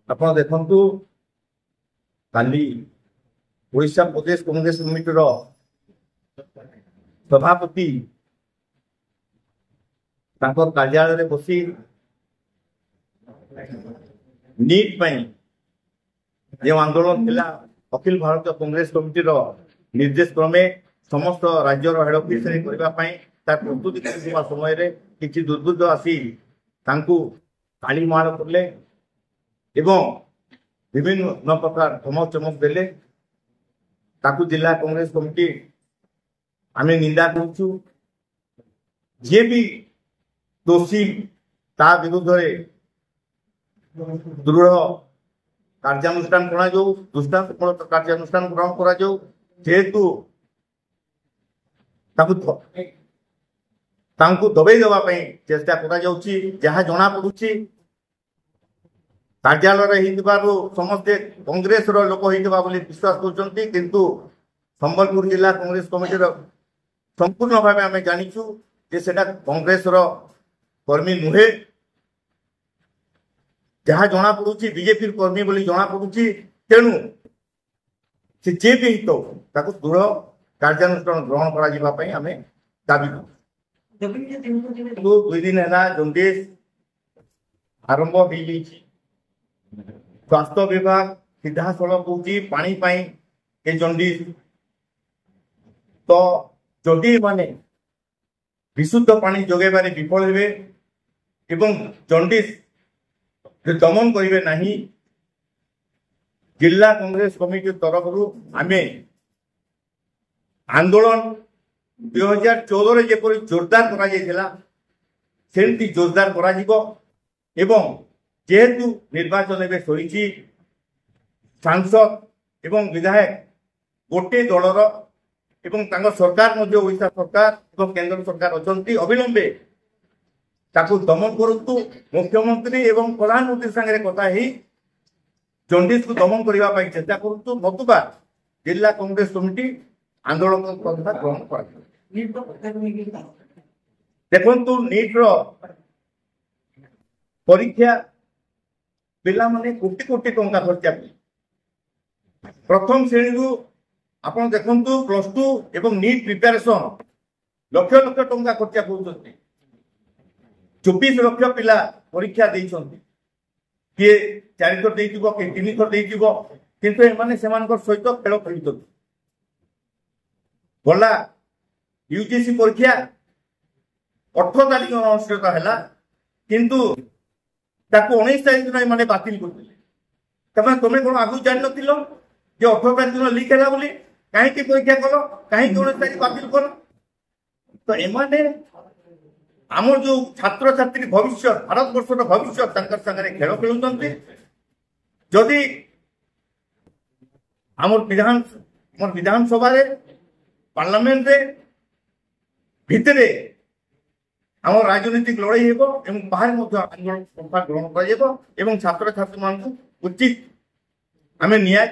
ଆପଣ ଦେଖନ୍ତୁ କାଲି ଓଡ଼ିଶା ପ୍ରଦେଶ କଂଗ୍ରେସ କମିଟିର ସଭାପତି ତାଙ୍କର କାର୍ଯ୍ୟାଳୟରେ ବସି नीट जो आंदोलन थिला अखिल भारत कांग्रेस कमिटीर निर्देश क्रमे समस्त राज्यर हेड ऑफिस प्रस्तुति समय किसी दुर्बुद्ध आसी काली माड़ कले विभिन्न प्रकार धमक चमक देले जिला कांग्रेस कमिटी आम निंदा करुचु जे भी दोषी ता विरुद्ध दृढ़ कार्यानुष्ठान दृष्टान्तमूलक कार्यानुष्ठान ग्रहण करेतु दबाई देवाई चेष्टा जहाँ जना पड़ी कार्यालय समस्ते कांग्रेस लोक होता विश्वास कर संबलपुर जिला कांग्रेस कमिटीर संपूर्ण भाव आम जाचु कांग्रेस कर्मी नुहे जहाँ जना पड़ी बीजेपी कर्मी बोली जना पड़ी तेणु से जे भी हित दृढ़ कार्यानुष्ठान ग्रहण करने आम दाबी दुई दिन है जंडिस आरंभ हो स्वास्थ्य विभाग सीधा सड़क होती पानी ये जंडिस तो जदि माने विशुद्ध पानी जोगेबारे विफल हे जंडिस दमन करेंगे नहीं जिला कांग्रेस कमिटी तरफ आम आंदोलन 2014 जेपरी जोरदार सेमती जोरदार जेहेतु निर्वाचन एवं सही सांसद एवं विधायक गोटे दलर सरकार ओडिशा सरकार और केंद्र सरकार अच्छा अविलंबे दमन करूँ मुख्यमंत्री एवं प्रधानमंत्री सागर कथा जंडिस को दमन करने चेष्टा करूँ नतुबा जिला कांग्रेस कमिटी आंदोलन कथा ग्रहण कर देखु नीट्र परीक्षा पिला माने कोटी कोटी टंका खर्चा प्रथम श्रेणी रु आपण देखंतु +2 एवं नीट प्रिपरेशन लक्ष लक्ष टंका खर्चा कर 24 लक्ष पिला परीक्षा किए 4 थर किए 3 थर किंतु एमाने सहित खेल खेल गला यूजीसी परीक्षा 18 तारीख अनुष्ठित है किंतु 19 तारीख दिन मैंने बातिल करते तुम्हें कौन आगु जान नी 18 तारीख दिन लिक है बोली कहीं परीक्षा कल कहीं 19 तारीख बातिल कर तो एमाने आमर जो छात्र छात्री भविष्य भारत वर्षर भविष्य सागर खेल खेलुंट जदि आमर विधानसभा पार्लियामेंट भितरे आम राजनीतिक लड़ाई हो बाहर आंदोलन ग्रहण कर छात्र छात्री मान उचित आम न्याय